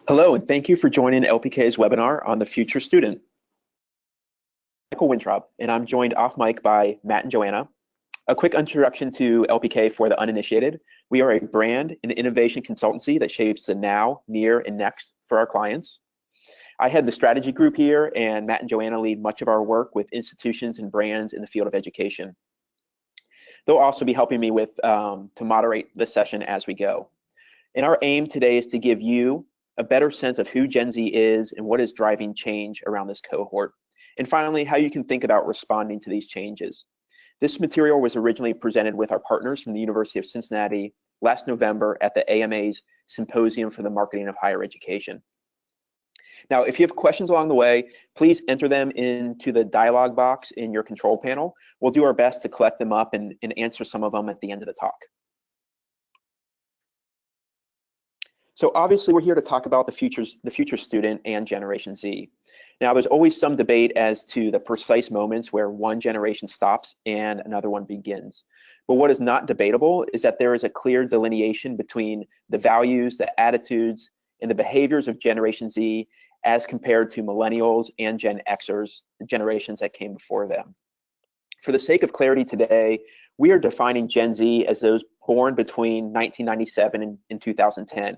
Hello, and thank you for joining LPK's webinar on the future student. Michael Wintrob, and I'm joined off mic by Matt and Joanna. A quick introduction to LPK for the uninitiated. We are a brand and innovation consultancy that shapes the now, near, and next for our clients. I head the strategy group here, and Matt and Joanna lead much of our work with institutions and brands in the field of education. They'll also be helping me with to moderate this session as we go. And our aim today is to give you a better sense of who Gen Z is and what is driving change around this cohort. And finally, how you can think about responding to these changes. This material was originally presented with our partners from the University of Cincinnati last November at the AMA's Symposium for the Marketing of Higher Education. Now, if you have questions along the way, please enter them into the dialog box in your control panel. We'll do our best to collect them up and answer some of them at the end of the talk. So obviously, we're here to talk about the future student and Generation Z. Now, there's always some debate as to the precise moments where one generation stops and another one begins. But what is not debatable is that there is a clear delineation between the values, the attitudes, and the behaviors of Generation Z as compared to millennials and Gen Xers, the generations that came before them. For the sake of clarity today, we are defining Gen Z as those born between 1997 and 2010.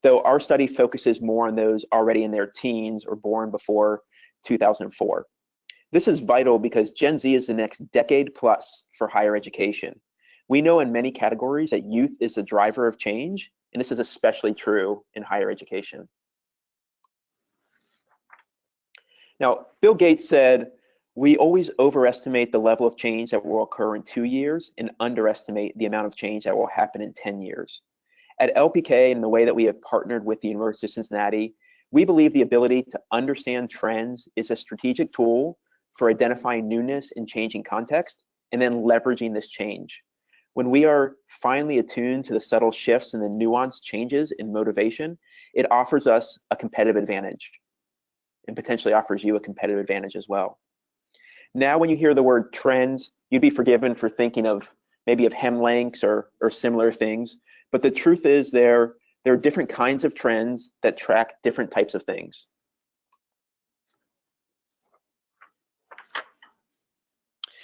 Though our study focuses more on those already in their teens or born before 2004. This is vital because Gen Z is the next decade plus for higher education. We know in many categories that youth is the driver of change, and this is especially true in higher education. Now, Bill Gates said, "We always overestimate the level of change that will occur in 2 years and underestimate the amount of change that will happen in 10 years. At LPK, and the way that we have partnered with the University of Cincinnati, we believe the ability to understand trends is a strategic tool for identifying newness in changing context and then leveraging this change. When we are finally attuned to the subtle shifts and the nuanced changes in motivation, it offers us a competitive advantage and potentially offers you a competitive advantage as well." Now, when you hear the word trends, you'd be forgiven for thinking of maybe of hem lengths or similar things. But the truth is there are different kinds of trends that track different types of things.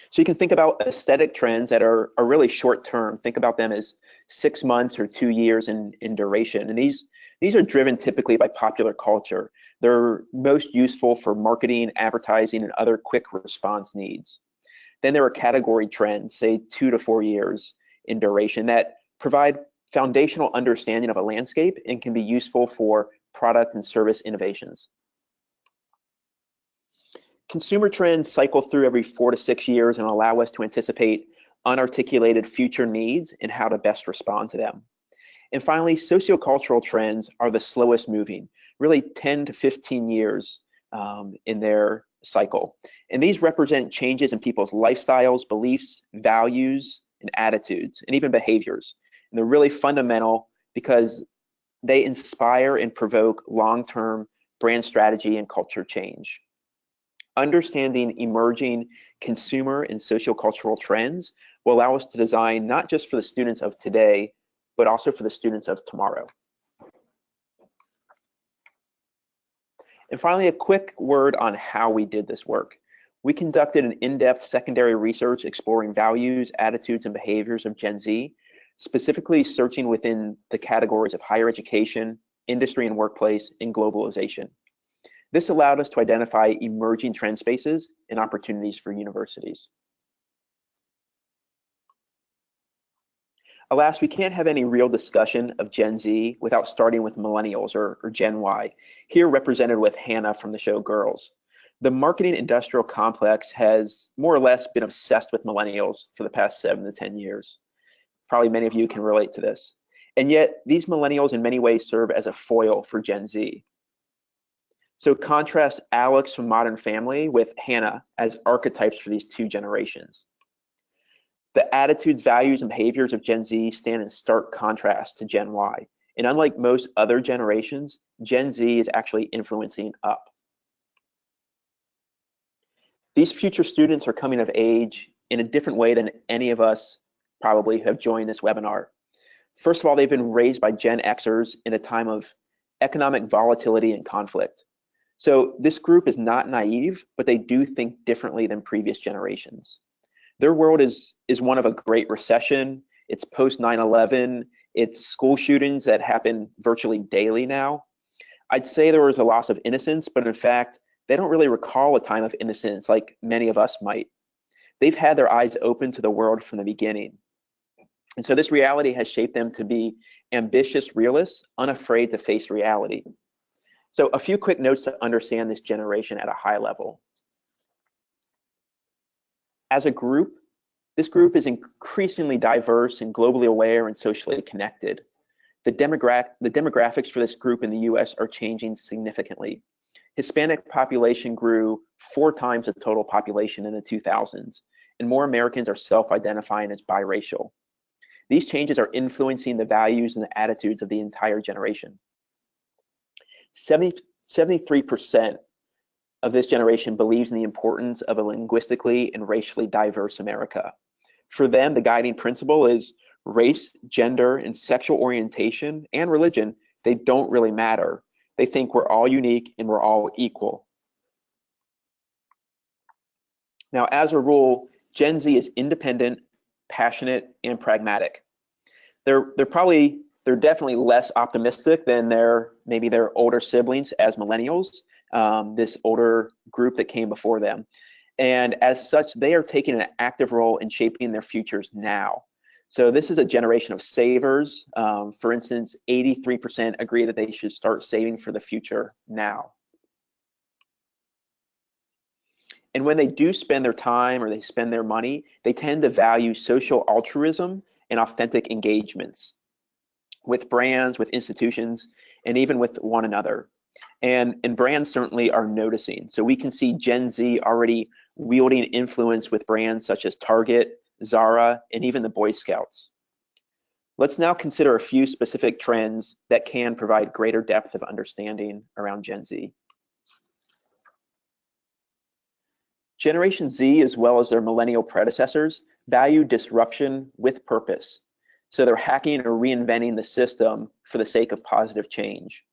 So you can think about aesthetic trends that are really short term. Think about them as 6 months or 2 years in duration. And these are driven typically by popular culture. They're most useful for marketing, advertising, and other quick response needs. Then there are category trends, say 2 to 4 years in duration, that provide foundational understanding of a landscape and can be useful for product and service innovations. Consumer trends cycle through every 4 to 6 years and allow us to anticipate unarticulated future needs and how to best respond to them. And finally, socio-cultural trends are the slowest moving, really 10 to 15 years in their cycle. And these represent changes in people's lifestyles, beliefs, values, and attitudes, and even behaviors. And they're really fundamental because they inspire and provoke long-term brand strategy and culture change. Understanding emerging consumer and sociocultural trends will allow us to design not just for the students of today, but also for the students of tomorrow. And finally, a quick word on how we did this work. We conducted an in-depth secondary research exploring values, attitudes, and behaviors of Gen Z, specifically searching within the categories of higher education, industry and workplace, and globalization. This allowed us to identify emerging trend spaces and opportunities for universities. Alas, we can't have any real discussion of Gen Z without starting with millennials or Gen Y, here represented with Hannah from the show Girls. The marketing industrial complex has more or less been obsessed with millennials for the past 7 to 10 years. Probably many of you can relate to this. And yet, these millennials in many ways serve as a foil for Gen Z. So contrast Alex from Modern Family with Hannah as archetypes for these two generations. The attitudes, values, and behaviors of Gen Z stand in stark contrast to Gen Y. And unlike most other generations, Gen Z is actually influencing up. These future students are coming of age in a different way than any of us probably have joined this webinar. First of all, they've been raised by Gen Xers in a time of economic volatility and conflict. So this group is not naive, but they do think differently than previous generations. Their world is one of a great recession. It's post 9/11. It's school shootings that happen virtually daily now. I'd say there was a loss of innocence, but in fact, they don't really recall a time of innocence like many of us might. They've had their eyes open to the world from the beginning. And so this reality has shaped them to be ambitious realists, unafraid to face reality. So a few quick notes to understand this generation at a high level. As a group, this group is increasingly diverse and globally aware and socially connected. The demographics for this group in the US are changing significantly. Hispanic population grew 4 times the total population in the 2000s, and more Americans are self-identifying as biracial. These changes are influencing the values and the attitudes of the entire generation. 73% of this generation believes in the importance of a linguistically and racially diverse America. For them, the guiding principle is race, gender, and sexual orientation and religion, they don't really matter. They think we're all unique and we're all equal. Now, as a rule, Gen Z is independent, passionate, and pragmatic. They're definitely less optimistic than maybe their older siblings as millennials, this older group that came before them. And as such, they are taking an active role in shaping their futures now. So this is a generation of savers. For instance, 83% agree that they should start saving for the future now. And when they do spend their time or they spend their money, they tend to value social altruism and authentic engagements with brands, with institutions, and even with one another. And brands certainly are noticing. So we can see Gen Z already wielding influence with brands such as Target, Zara, and even the Boy Scouts. Let's now consider a few specific trends that can provide greater depth of understanding around Gen Z. Generation Z, as well as their millennial predecessors, value disruption with purpose. So they're hacking or reinventing the system for the sake of positive change.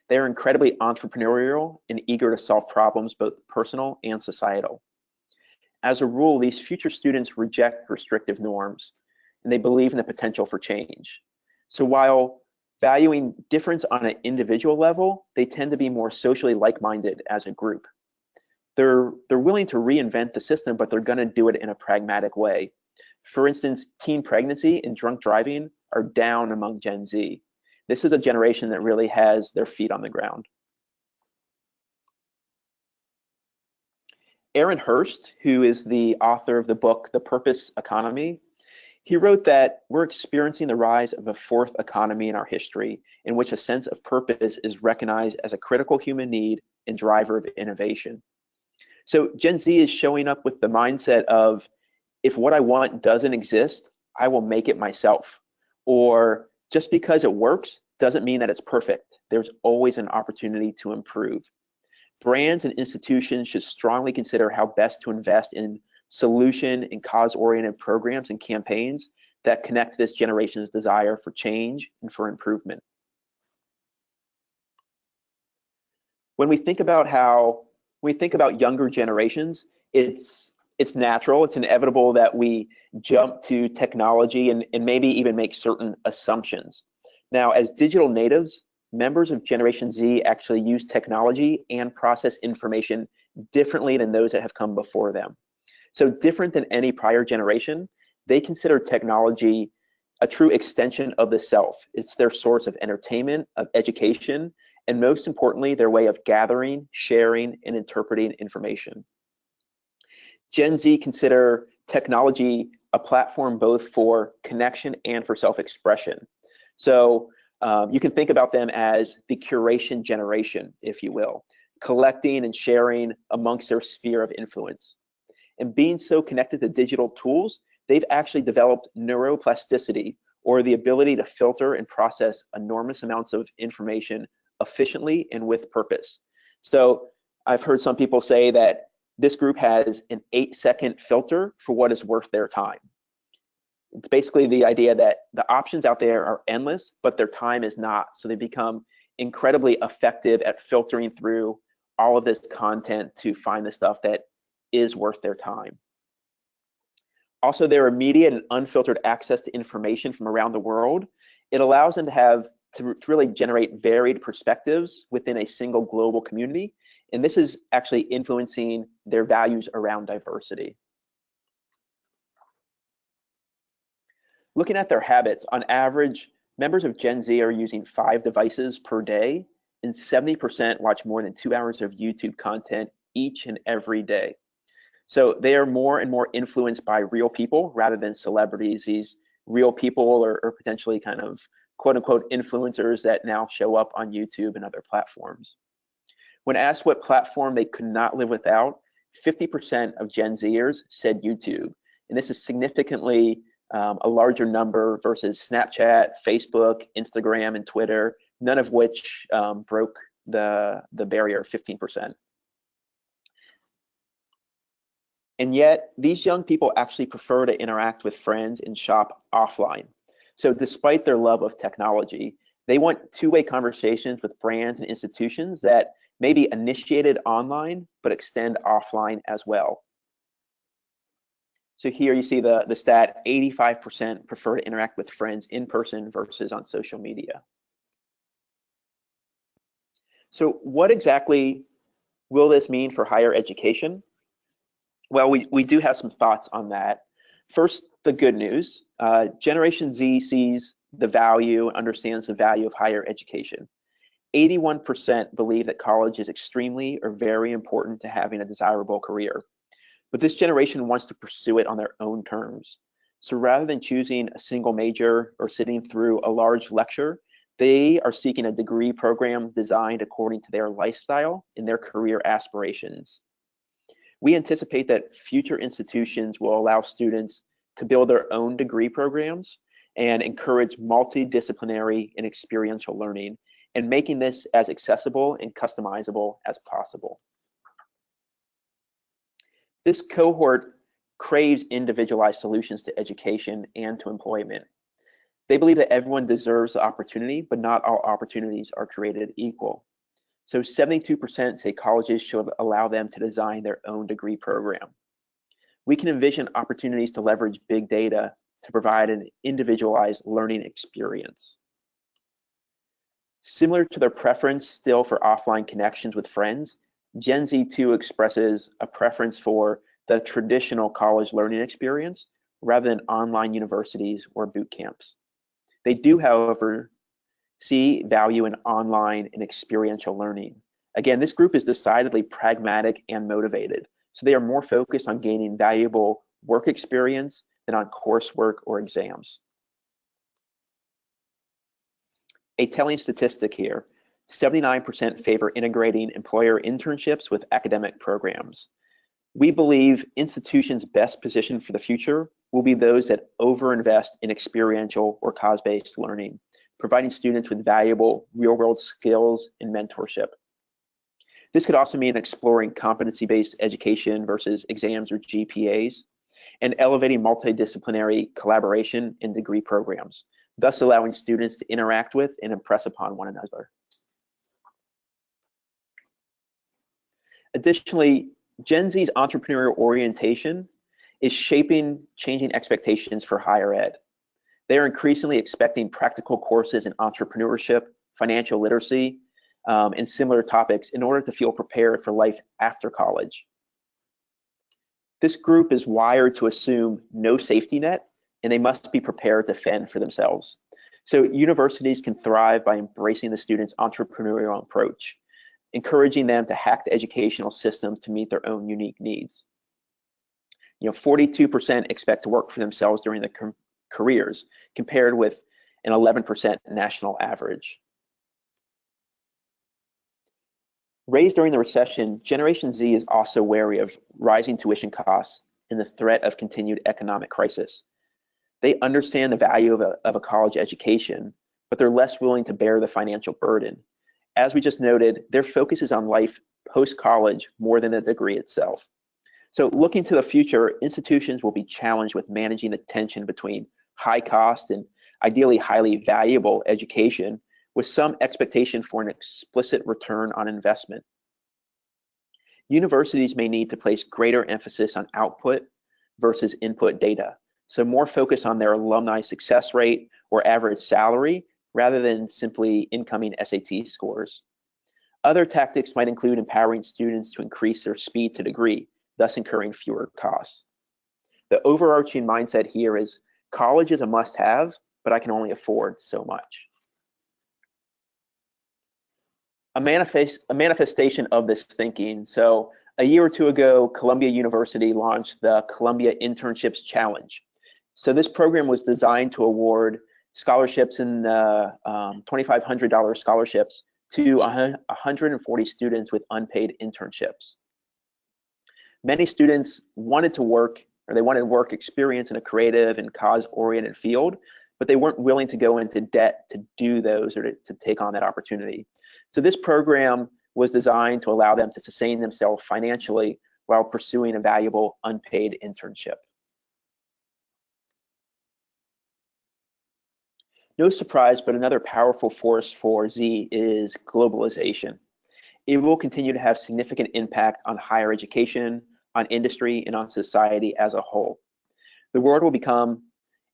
They're incredibly entrepreneurial and eager to solve problems, both personal and societal. As a rule, these future students reject restrictive norms, and they believe in the potential for change. So while valuing difference on an individual level, they tend to be more socially like-minded as a group. They're willing to reinvent the system, but they're going to do it in a pragmatic way. For instance, teen pregnancy and drunk driving are down among Gen Z. This is a generation that really has their feet on the ground. Aaron Hurst, who is the author of the book, The Purpose Economy, he wrote that we're experiencing the rise of a fourth economy in our history, in which a sense of purpose is recognized as a critical human need and driver of innovation. So Gen Z is showing up with the mindset of, if what I want doesn't exist, I will make it myself. Or just because it works doesn't mean that it's perfect. There's always an opportunity to improve. Brands and institutions should strongly consider how best to invest in solution and cause-oriented programs and campaigns that connect this generation's desire for change and for improvement. When we think about younger generations, it's natural, it's inevitable that we jump to technology and maybe even make certain assumptions. Now, as digital natives, members of Generation Z actually use technology and process information differently than those that have come before them. So different than any prior generation, they consider technology a true extension of the self. It's their source of entertainment, of education, and most importantly, their way of gathering, sharing, and interpreting information. Gen Z consider technology a platform both for connection and for self-expression. So you can think about them as the curation generation, if you will, collecting and sharing amongst their sphere of influence. And being so connected to digital tools, they've actually developed neuroplasticity, or the ability to filter and process enormous amounts of information efficiently and with purpose. So I've heard some people say that this group has an 8-second filter for what is worth their time. It's basically the idea that the options out there are endless, but their time is not. So they become incredibly effective at filtering through all of this content to find the stuff that is worth their time. Also, their immediate and unfiltered access to information from around the world, it allows them to really generate varied perspectives within a single global community. And this is actually influencing their values around diversity. Looking at their habits, on average, members of Gen Z are using 5 devices per day, and 70% watch more than 2 hours of YouTube content each and every day. So they are more and more influenced by real people rather than celebrities. These real people or potentially kind of quote unquote influencers that now show up on YouTube and other platforms. When asked what platform they could not live without, 50% of Gen Zers said YouTube. And this is significantly a larger number versus Snapchat, Facebook, Instagram, and Twitter, none of which broke the barrier of 15%. And yet, these young people actually prefer to interact with friends and shop offline. So despite their love of technology, they want two-way conversations with brands and institutions that may be initiated online, but extend offline as well. So here you see the stat, 85% prefer to interact with friends in person versus on social media. So what exactly will this mean for higher education? Well, we do have some thoughts on that. First, the good news. Generation Z sees the value, understands the value of higher education. 81% believe that college is extremely or very important to having a desirable career. But this generation wants to pursue it on their own terms. So rather than choosing a single major or sitting through a large lecture, they are seeking a degree program designed according to their lifestyle and their career aspirations. We anticipate that future institutions will allow students to build their own degree programs and encourage multidisciplinary and experiential learning, and making this as accessible and customizable as possible. This cohort craves individualized solutions to education and to employment. They believe that everyone deserves the opportunity, but not all opportunities are created equal. So 72% say colleges should allow them to design their own degree program. We can envision opportunities to leverage big data to provide an individualized learning experience. Similar to their preference still for offline connections with friends, Gen Z too expresses a preference for the traditional college learning experience rather than online universities or boot camps. They do, however, see value in online and experiential learning. Again, this group is decidedly pragmatic and motivated, so they are more focused on gaining valuable work experience than on coursework or exams. A telling statistic here, 79% favor integrating employer internships with academic programs. We believe institutions best positioned for the future will be those that overinvest in experiential or cause-based learning, providing students with valuable real-world skills and mentorship. This could also mean exploring competency-based education versus exams or GPAs, and elevating multidisciplinary collaboration in degree programs, thus allowing students to interact with and impress upon one another. Additionally, Gen Z's entrepreneurial orientation is shaping changing expectations for higher ed. They are increasingly expecting practical courses in entrepreneurship, financial literacy, and similar topics in order to feel prepared for life after college. This group is wired to assume no safety net, and they must be prepared to fend for themselves. So universities can thrive by embracing the students' entrepreneurial approach, encouraging them to hack the educational system to meet their own unique needs. 42% expect to work for themselves during their careers, compared with an 11% national average. Raised during the recession, Generation Z is also wary of rising tuition costs and the threat of continued economic crisis. They understand the value of a college education, but they're less willing to bear the financial burden. As we just noted, their focus is on life post-college more than the degree itself. So looking to the future, institutions will be challenged with managing the tension between high cost and ideally highly valuable education with some expectation for an explicit return on investment. Universities may need to place greater emphasis on output versus input data, so more focus on their alumni success rate or average salary rather than simply incoming SAT scores. Other tactics might include empowering students to increase their speed to degree, thus incurring fewer costs. The overarching mindset here is college is a must-have, but I can only afford so much. A manifestation of this thinking. So a year or two ago, Columbia University launched the Columbia Internships Challenge. So this program was designed to award scholarships in the $2,500 scholarships to 140 students with unpaid internships. Many students wanted to work, or they wanted work experience in a creative and cause-oriented field, but they weren't willing to go into debt to do those or to take on that opportunity. So this program was designed to allow them to sustain themselves financially while pursuing a valuable unpaid internship. No surprise, but another powerful force for Z is globalization. It will continue to have significant impact on higher education, on industry, and on society as a whole. The world will become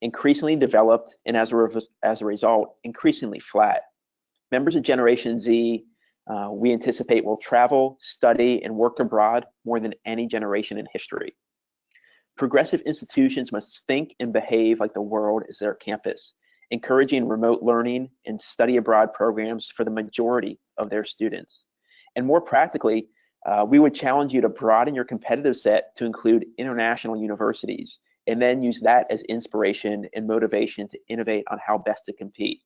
increasingly developed and as a result, increasingly flat. Members of Generation Z, we anticipate will travel, study, and work abroad more than any generation in history. Progressive institutions must think and behave like the world is their campus, encouraging remote learning and study abroad programs for the majority of their students. And more practically, we would challenge you to broaden your competitive set to include international universities, and then use that as inspiration and motivation to innovate on how best to compete.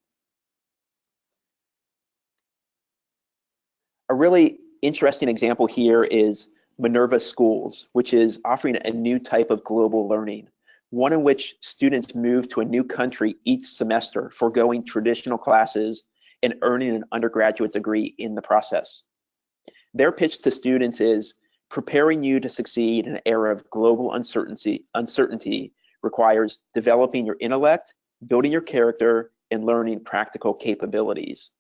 A really interesting example here is Minerva Schools, which is offering a new type of global learning, one in which students move to a new country each semester, foregoing traditional classes and earning an undergraduate degree in the process. Their pitch to students is preparing you to succeed in an era of global uncertainty requires developing your intellect, building your character, and learning practical capabilities.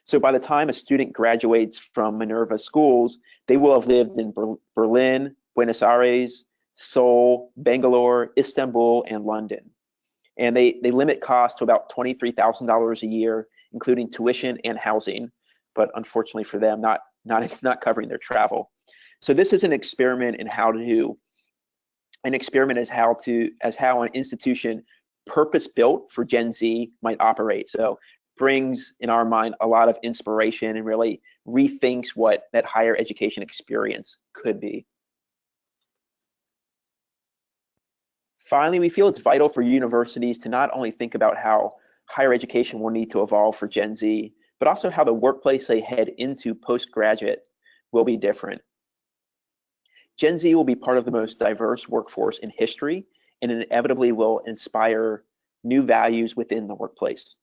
So by the time a student graduates from Minerva Schools, they will have lived in Berlin, Buenos Aires, Seoul, Bangalore, Istanbul, and London. And they limit costs to about $23,000 a year, including tuition and housing, but unfortunately for them, not covering their travel. So this is an experiment in how an institution purpose-built for Gen Z might operate. So brings, in our mind, a lot of inspiration and really rethinks what that higher education experience could be. Finally, we feel it's vital for universities to not only think about how higher education will need to evolve for Gen Z, but also how the workplace they head into postgraduate will be different. Gen Z will be part of the most diverse workforce in history and inevitably will inspire new values within the workplace.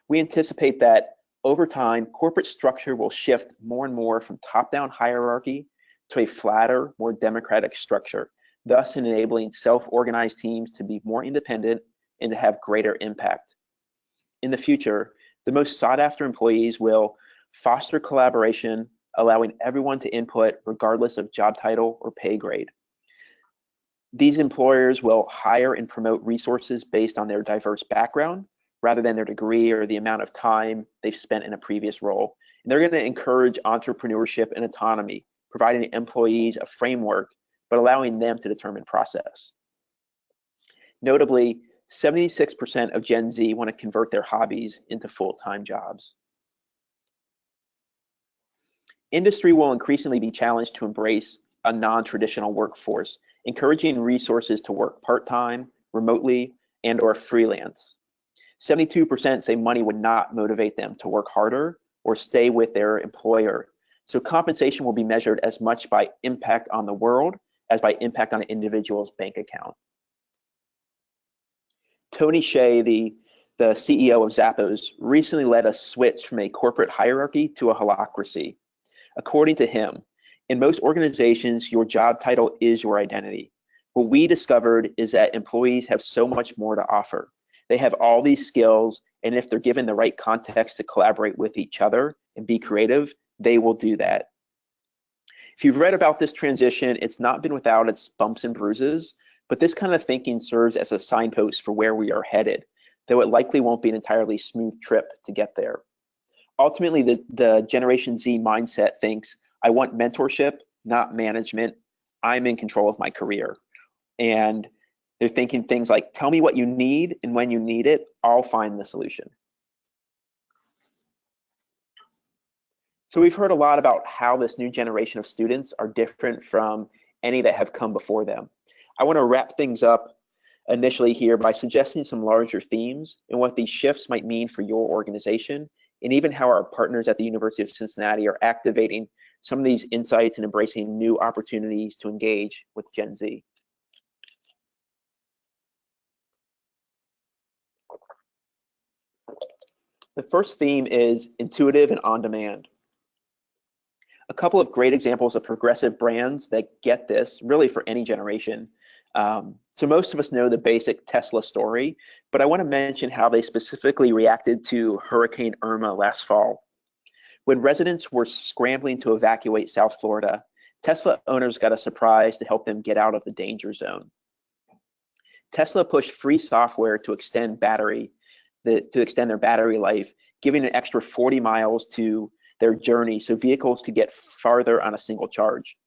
We anticipate that over time, corporate structure will shift more and more from top-down hierarchy to a flatter, more democratic structure, thus enabling self-organized teams to be more independent and to have greater impact. In the future, the most sought-after employees will foster collaboration, allowing everyone to input regardless of job title or pay grade. These employers will hire and promote resources based on their diverse background rather than their degree or the amount of time they've spent in a previous role. And they're going to encourage entrepreneurship and autonomy, providing employees a framework, but allowing them to determine process. Notably, 76% of Gen Z want to convert their hobbies into full-time jobs. Industry will increasingly be challenged to embrace a non-traditional workforce, encouraging resources to work part-time, remotely, and/or freelance. 72% say money would not motivate them to work harder or stay with their employer. So compensation will be measured as much by impact on the world as by impact on an individual's bank account. Tony Hsieh, the CEO of Zappos, recently led a switch from a corporate hierarchy to a holacracy. According to him, in most organizations, your job title is your identity. What we discovered is that employees have so much more to offer. They have all these skills, and if they're given the right context to collaborate with each other and be creative, they will do that. If you've read about this transition, it's not been without its bumps and bruises, but this kind of thinking serves as a signpost for where we are headed, though it likely won't be an entirely smooth trip to get there. Ultimately, the Generation Z mindset thinks, I want mentorship, not management. I'm in control of my career. And they're thinking things like, tell me what you need, and when you need it, I'll find the solution. So we've heard a lot about how this new generation of students are different from any that have come before them. I want to wrap things up initially here by suggesting some larger themes and what these shifts might mean for your organization, and even how our partners at the University of Cincinnati are activating some of these insights and embracing new opportunities to engage with Gen Z. The first theme is intuitive and on-demand. A couple of great examples of progressive brands that get this, really for any generation. So most of us know the basic Tesla story, but I want to mention how they specifically reacted to Hurricane Irma last fall. When residents were scrambling to evacuate South Florida, Tesla owners got a surprise to help them get out of the danger zone. Tesla pushed free software to extend their battery life, giving an extra 40 miles to their journey so vehicles could get farther on a single charge.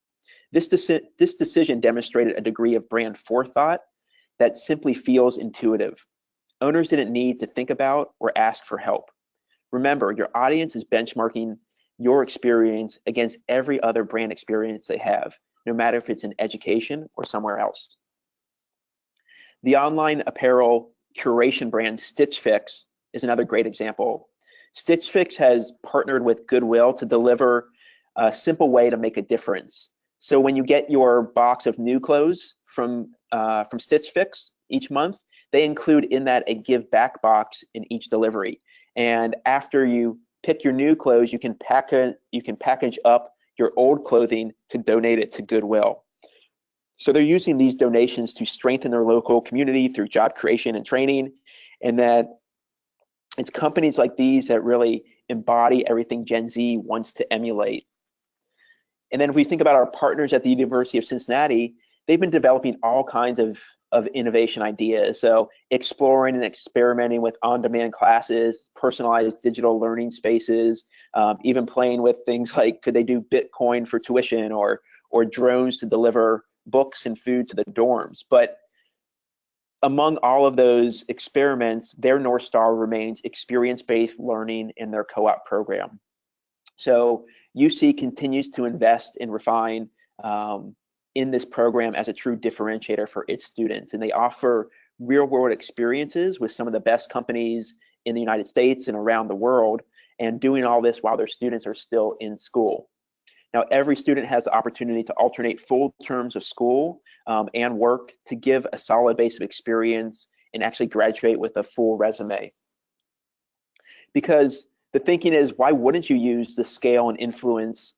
This decision demonstrated a degree of brand forethought that simply feels intuitive. Owners didn't need to think about or ask for help. Remember, your audience is benchmarking your experience against every other brand experience they have, no matter if it's in education or somewhere else. The online apparel curation brand Stitch Fix is another great example. Stitch Fix has partnered with Goodwill to deliver a simple way to make a difference. So when you get your box of new clothes from Stitch Fix each month, they include in that a give back box in each delivery. And after you pick your new clothes, you can package up your old clothing to donate it to Goodwill. So they're using these donations to strengthen their local community through job creation and training. And that it's companies like these that really embody everything Gen Z wants to emulate. And then if we think about our partners at the University of Cincinnati, they've been developing all kinds of innovation ideas. So exploring and experimenting with on-demand classes, personalized digital learning spaces, even playing with things like, could they do Bitcoin for tuition or drones to deliver books and food to the dorms. But among all of those experiments, their North Star remains experience-based learning in their co-op program. So UC continues to invest and refine in this program as a true differentiator for its students. And they offer real-world experiences with some of the best companies in the United States and around the world, and doing all this while their students are still in school. Now, every student has the opportunity to alternate full terms of school and work to give a solid base of experience and actually graduate with a full resume. Because the thinking is, why wouldn't you use the scale and influence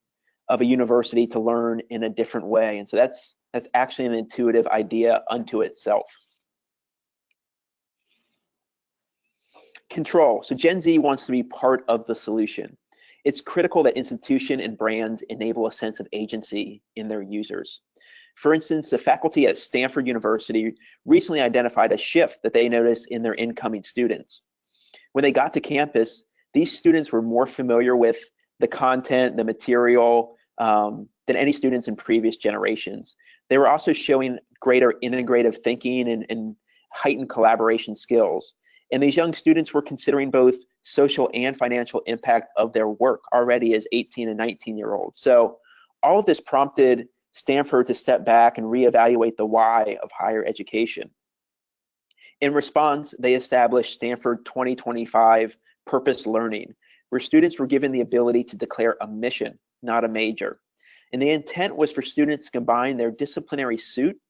of a university to learn in a different way? And so that's actually an intuitive idea unto itself. Control. So Gen Z wants to be part of the solution. It's critical that institutions and brands enable a sense of agency in their users. For instance, the faculty at Stanford University recently identified a shift that they noticed in their incoming students. When they got to campus, these students were more familiar with the content, the material, than any students in previous generations. They were also showing greater integrative thinking and heightened collaboration skills. And these young students were considering both social and financial impact of their work already as 18 and 19-year-olds. So all of this prompted Stanford to step back and reevaluate the why of higher education. In response, they established Stanford 2025 Purpose Learning, where students were given the ability to declare a mission, not a major. And the intent was for students to combine their disciplinary pursuit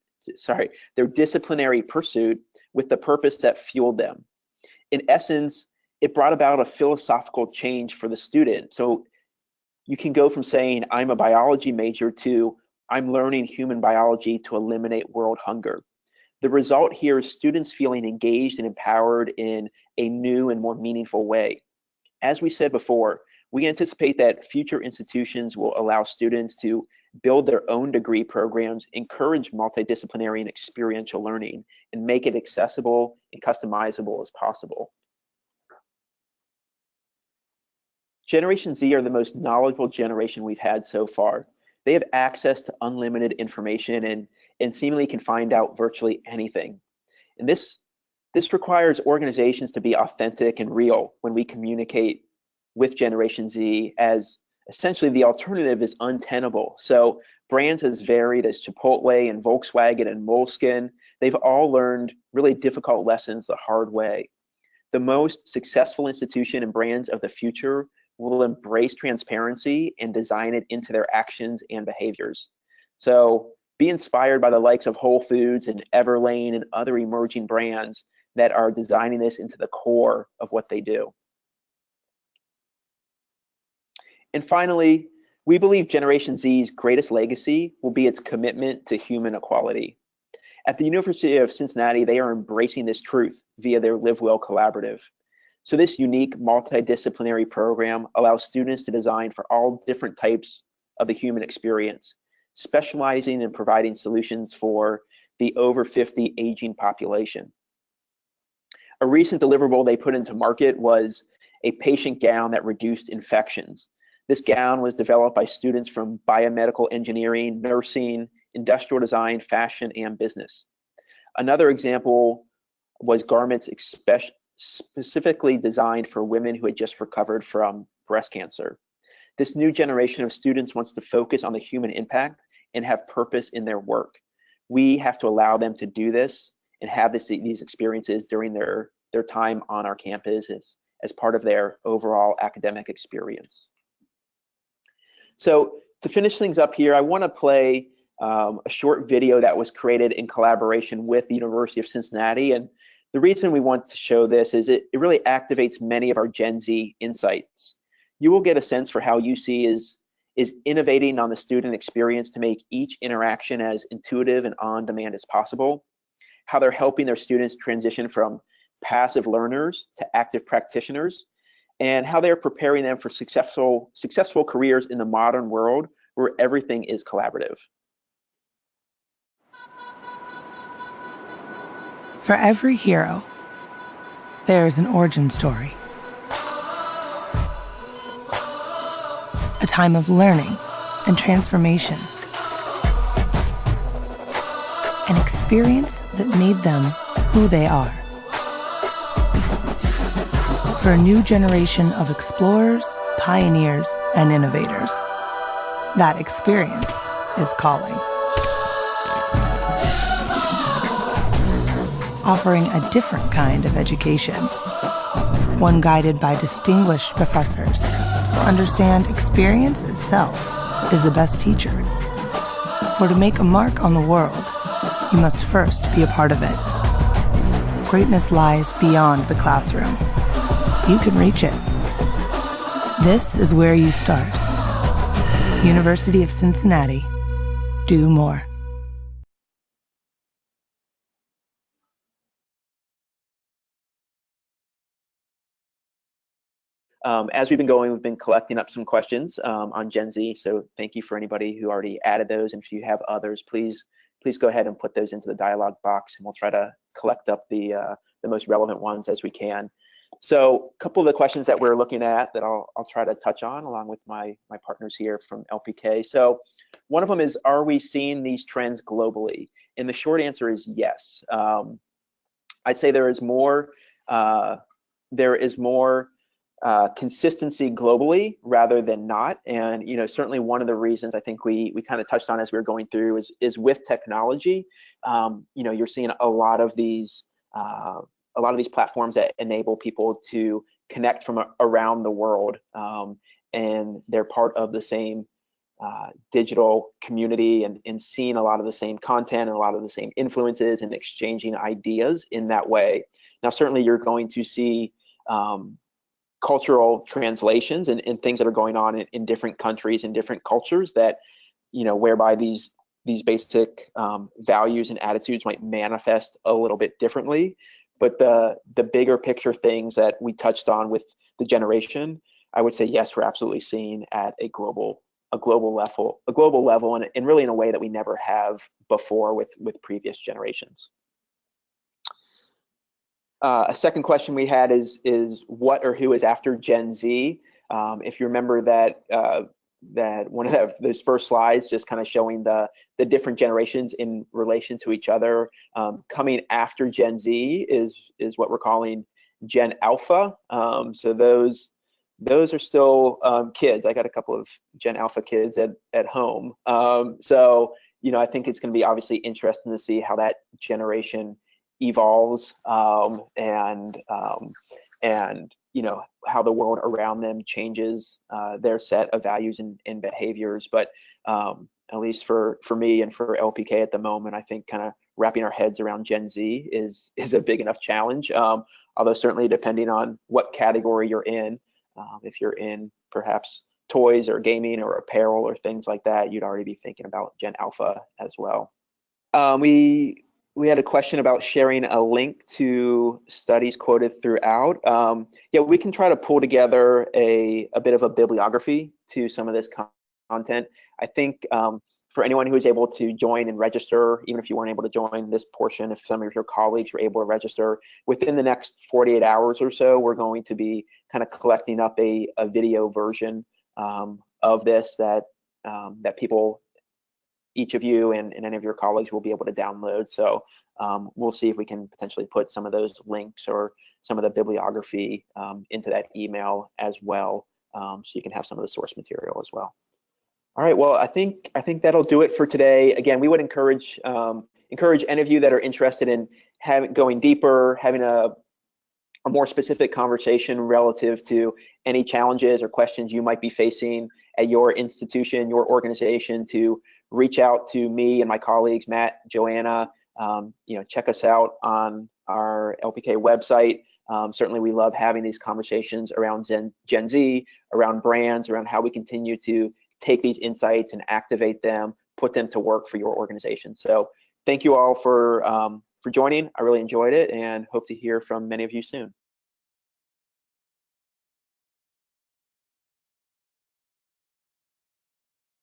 with the purpose that fueled them. In essence, it brought about a philosophical change for the student. So you can go from saying, I'm a biology major, to I'm learning human biology to eliminate world hunger. The result here is students feeling engaged and empowered in a new and more meaningful way. As we said before, we anticipate that future institutions will allow students to build their own degree programs, encourage multidisciplinary and experiential learning, and make it accessible and customizable as possible. Generation Z are the most knowledgeable generation we've had so far. They have access to unlimited information and seemingly can find out virtually anything. And this requires organizations to be authentic and real when we communicate with Generation Z, as essentially the alternative is untenable. So brands as varied as Chipotle and Volkswagen and Moleskine, they've all learned really difficult lessons the hard way. The most successful institution and brands of the future will embrace transparency and design it into their actions and behaviors. So be inspired by the likes of Whole Foods and Everlane and other emerging brands that are designing this into the core of what they do. And finally, we believe Generation Z's greatest legacy will be its commitment to human equality. At the University of Cincinnati, they are embracing this truth via their Live Well Collaborative. So this unique multidisciplinary program allows students to design for all different types of the human experience, specializing in providing solutions for the over 50 aging population. A recent deliverable they put into market was a patient gown that reduced infections. This gown was developed by students from biomedical engineering, nursing, industrial design, fashion, and business. Another example was garments specifically designed for women who had just recovered from breast cancer. This new generation of students wants to focus on the human impact and have purpose in their work. We have to allow them to do this and have these experiences during their time on our campus as part of their overall academic experience. So to finish things up here, I want to play a short video that was created in collaboration with the University of Cincinnati. And the reason we want to show this is it really activates many of our Gen Z insights. You will get a sense for how UC is innovating on the student experience to make each interaction as intuitive and on-demand as possible, how they're helping their students transition from passive learners to active practitioners, and how they're preparing them for successful careers in the modern world where everything is collaborative. For every hero, there is an origin story. A time of learning and transformation. An experience that made them who they are. For a new generation of explorers, pioneers, and innovators, that experience is calling. Offering a different kind of education, one guided by distinguished professors who understand experience itself is the best teacher. For to make a mark on the world, you must first be a part of it. Greatness lies beyond the classroom. You can reach it. This is where you start. University of Cincinnati. Do more. As we've been going, we've been collecting up some questions on Gen Z. So thank you for anybody who already added those. And if you have others, please go ahead and put those into the dialogue box, and we'll try to collect up the most relevant ones as we can. So a couple of the questions that we're looking at that I'll try to touch on along with my partners here from LPK. So one of them is, are we seeing these trends globally? And the short answer is yes. I'd say there is more consistency globally rather than not. And certainly one of the reasons I think we kind of touched on as we were going through is with technology. You're seeing a lot of these platforms that enable people to connect from around the world, and they're part of the same digital community and seeing a lot of the same content and a lot of the same influences and exchanging ideas in that way. Now, certainly you're going to see cultural translations and things that are going on in different countries and different cultures that, whereby these these basic values and attitudes might manifest a little bit differently. But the bigger picture things that we touched on with the generation, I would say yes, we're absolutely seeing at a global level, and really in a way that we never have before with previous generations. A second question we had is what or who is after Gen Z? If you remember that one of those first slides, just kind of showing the different generations in relation to each other. Coming after Gen Z is what we're calling Gen Alpha. So those are still kids. I got a couple of Gen Alpha kids at home. So I think it's going to be obviously interesting to see how that generation evolves, and how the world around them changes their set of values and behaviors. But at least for me and for LPK at the moment, I think kind of wrapping our heads around Gen Z is a big enough challenge. Although certainly depending on what category you're in, if you're in perhaps toys or gaming or apparel or things like that, you'd already be thinking about Gen Alpha as well. We had a question about sharing a link to studies quoted throughout. Yeah, we can try to pull together a bit of a bibliography to some of this content. I think for anyone who is able to join and register, even if you weren't able to join this portion, if some of your colleagues were able to register, within the next 48 hours or so, we're going to be kind of collecting up a video version of this that people, each of you and any of your colleagues will be able to download. So we'll see if we can potentially put some of those links or some of the bibliography into that email as well, so you can have some of the source material as well. All right, well, I think that'll do it for today. Again, we would encourage any of you that are interested in going deeper, having a more specific conversation relative to any challenges or questions you might be facing at your institution, your organization, to reach out to me and my colleagues, Matt, Joanna. Check us out on our LPK website. Certainly, we love having these conversations around Gen Z, around brands, around how we continue to take these insights and activate them, put them to work for your organization. So thank you all for joining. I really enjoyed it and hope to hear from many of you soon.